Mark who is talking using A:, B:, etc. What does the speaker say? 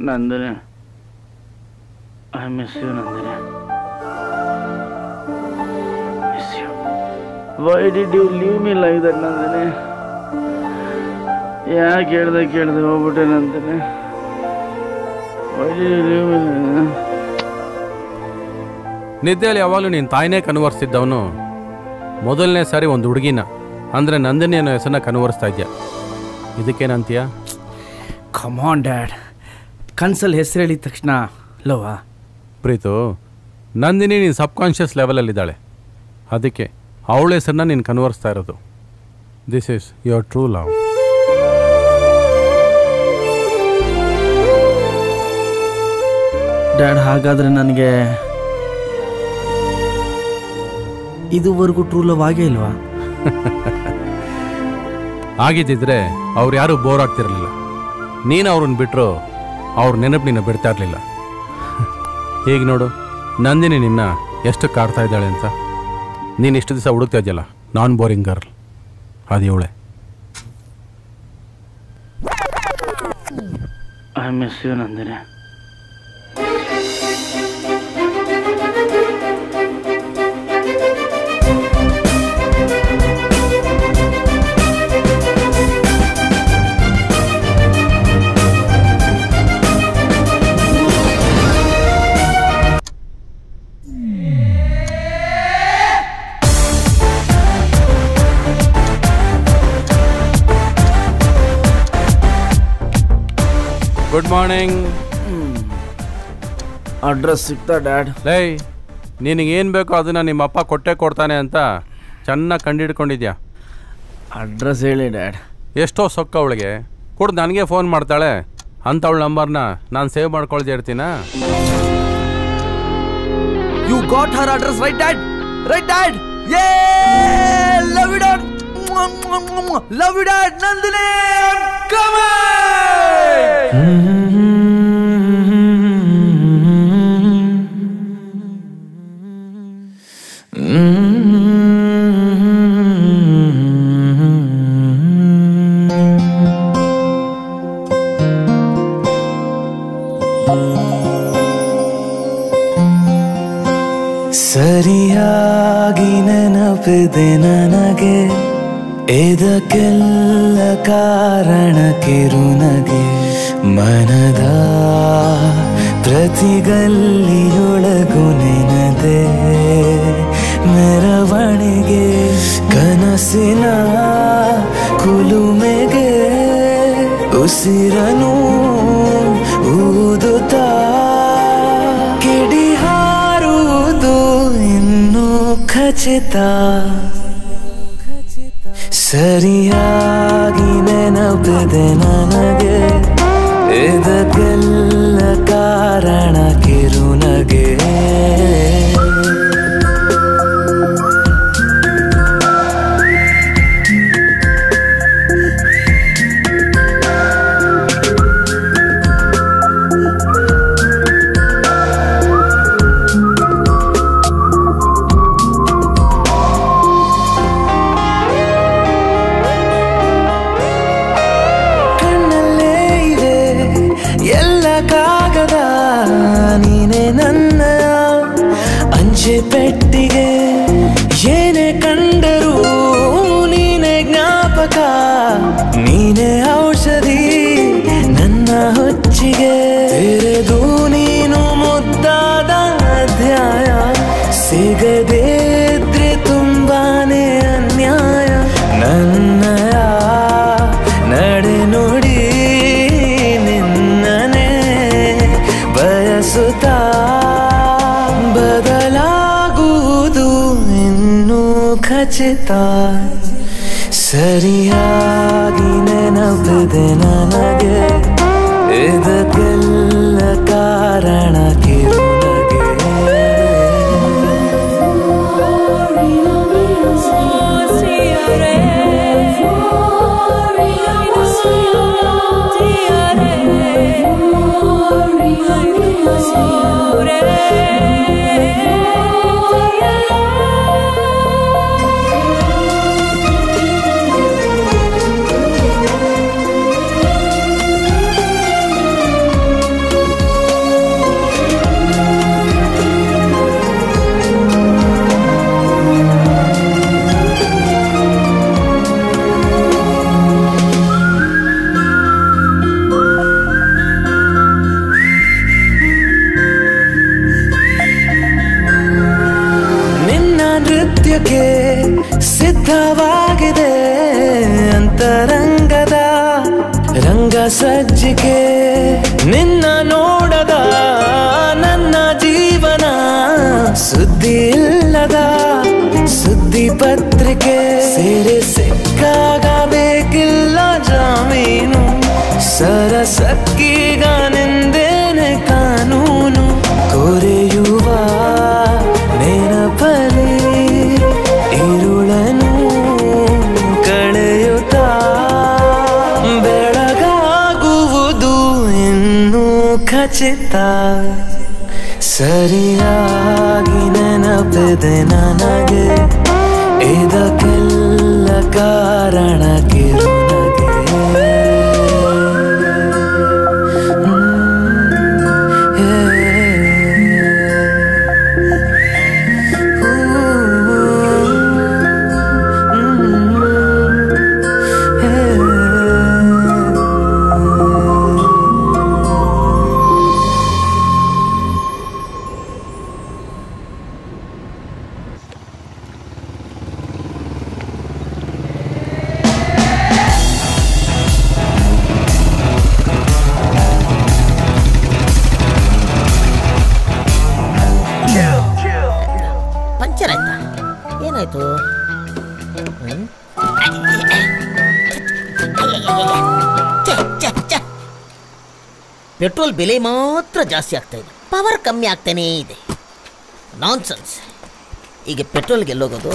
A: Nandini, I miss you Nandini. Miss you. Why did you leave me like that Nandini? ಯಾಕೆ ಕೇಳ್ದೆ ಹೋಗ್ಬಿಟ್ಟೆ Nandini? Why did you leave me?
B: ನಿದ್ದೆಯಲ್ಲಿ ಯಾವಾಗಲೂ ನೀನು ತಾಯಿನೇ ಕನ್ವರ್ಸ್ತಿದ್ದವನು ಮೊದಲನೇ ಸಾರಿ ಒಂದು ಹುಡುಗಿನ ಅಂದರೆ ನಂದಿನಿ ಅನ್ನೋ ಹೆಸರನ್ನ ಕನ್ವರ್ಸ್ತಾ ಇದೆಯಾ. ಇದಕ್ಕೇನಂತೀಯ?
A: ಕಮಾನ್ ಡ್ಯಾಡ್, ಕನ್ಸಲ್ಲಿ ಹೆಸರು ಹೇಳಿದ ತಕ್ಷಣ ಲವಾ?
B: ಪ್ರೀತು, ನಂದಿನಿ ನೀನು ಸಬ್ಕಾನ್ಷಿಯಸ್ ಲೆವೆಲಲ್ಲಿದ್ದಾಳೆ, ಅದಕ್ಕೆ ಅವಳ ಹೆಸರನ್ನ ನೀನು ಕನ್ವರ್ಸ್ತಾ ಇರೋದು. This is your true love.
A: Dad, ಹಾಗಾದರೆ ನನಗೆ ಇದುವರೆಗೂ ಟ್ರೂ ಲವ್ ಆಗೇ ಇಲ್ವಾ?
B: ಆಗಿದ್ದಿದ್ರೆ ಅವ್ರು ಯಾರೂ ಬೋರ್ ಆಗ್ತಿರಲಿಲ್ಲ. ನೀನು ಅವ್ರನ್ನ ಬಿಟ್ಟರು ಅವ್ರ ನೆನಪು ನಿನ್ನ ಬಿಡ್ತಾ ಇರಲಿಲ್ಲ. ಈಗ ನೋಡು, ನಂದಿನಿ ನಿನ್ನ ಎಷ್ಟು ಕಾಡ್ತಾ ಇದ್ದಾಳೆ ಅಂತ. ನೀನು ಇಷ್ಟು ದಿವಸ ಹುಡುಕ್ತಾ ಇದೆಯಲ್ಲ ನಾನ್ ಬೋರಿಂಗ್ ಗರ್ಲ್, ಅದು ಇವಳೆ.
A: I miss you Nandini.
B: Good morning.
A: Address ಸಿಗ್ತಾ ಡ್ಯಾಡ್?
B: ಲೈ, ನಿನಗೇನು ಬೇಕೋ ಅದನ್ನು ನಿಮ್ಮ ಅಪ್ಪ ಕೊಡ್ತಾನೆ ಅಂತ ಚೆನ್ನಾಗಿ ಕಂಡಿಡ್ಕೊಂಡಿದ್ಯಾ.
A: ಅಡ್ರೆಸ್ ಹೇಳಿ ಡ್ಯಾಡ್.
B: ಎಷ್ಟೋ ಸೊಕ್ಕ ಅವಳಿಗೆ ಕೂಡ ನನಗೆ ಫೋನ್ ಮಾಡ್ತಾಳೆ ಅಂತ ಅವಳ ನಂಬರ್ನ ನಾನು ಸೇವ್ ಮಾಡ್ಕೊಳ್ದೆ ಇರ್ತೀನ.
A: You got her address right dad? Right dad? Yeah, love you dad. Love you dad. Nandini come on.
C: ಸರಿಯಾಗಿ ನೆನಪಿದೆ ನನಗೆ, ಇದಕ್ಕೆಲ್ಲ ಕಾರಣ ಕಿರುನಗೆ. ಮನದ ಪ್ರತಿಗಲ್ಲಿಯೊಳಗು ನೆನದೆ ಮೆರವಣಿಗೆ. ಕನಸಿನ ಕುಲುಮೆಗೆ ಉಸಿರನು ಊದುತ್ತಾ ಕಿಡಿ ಹಾರುವುದು ಇನ್ನೂ ಖಚಿತ. ಸರಿಯಾಗಿ ನೆನಪಿದೆ ನನಗೆ, ಇದಕ್ಕೆಲ್ಲ ಕಾರಣ ಕಿರುನಗೆ. ಪೆಟ್ಟಿಗೆ ಏನೇ ಕಂಡರೂ ನೀನೆ ಜ್ಞಾಪಕ, ನೀನೆ ಔಷಧಿ ನನ್ನ ಹುಚ್ಚಿಗೆ. ತೆರೆದು ನೀನು ಮುದ್ದಾದ ಅಧ್ಯಾಯ, ಸಿಗದೇ ಇದ್ರೆ ತುಂಬಾನೇ ಅನ್ಯಾಯ. ನನ್ನಯ ನಡೆ ನುಡಿ ನಿನ್ನನೆ ಬಯಸುತ್ತಾ ಬದಲಾಗುವುದು ಇನ್ನೂ ಖಚಿತ. ಸರಿಯಾಗಿ ನೆನಪಿದೆ ನನಗೆ, ಇದಕ್ಕೆಲ್ಲ ಕಾರಣ ಕಿರುನಗೆ. ಶುರುವಾಗಿದೆ ಅಂತರಂಗದ ರಂಗ ಸಜ್ಜಿಕೆ ನಿನ್ನ ನೋಡದ ನನ್ನ ಜೀವನ ಸುದ್ದಿ ಇಲ್ಲದ ಸುದ್ದಿ ಪತ್ರಿಕೆ ಸೇರೆ ಸಿಕ್ಕಾಗ ಬೇಕಿಲ್ಲ ಜಾಮೀನು ಸರಸಕ್ಕೀಗ ನಿಂದೇನೆ ಕಾನೂನು ಕೊರೆಯುವ ನೆನಪಲಿ ഇരുളನು ಕಳೆಯುತ್ತಾ ಬೆಳಗಾಗುವುದು ಇನ್ನೂ ಖಚಿತ ಸರಿಯಾಗಿ ನೆನಪಿದೆ ನನಗೆ ಇದಕ್ಕೆಲ್ಲ ಕಾರಣ ಕಿರುನಗೆ
D: ಏನಾಯ್ತು? ಪೆಟ್ರೋಲ್ ಬೆಲೆ ಮಾತ್ರ ಜಾಸ್ತಿ ಆಗ್ತಾ ಇದೆ, ಪವರ್ ಕಮ್ಮಿ ಆಗ್ತಾನೇ ಇದೆ. ನಾನ್ಸೆನ್ಸ್. ಈಗ ಪೆಟ್ರೋಲ್ಗೆ ಎಲ್ಲೋಗೋದು?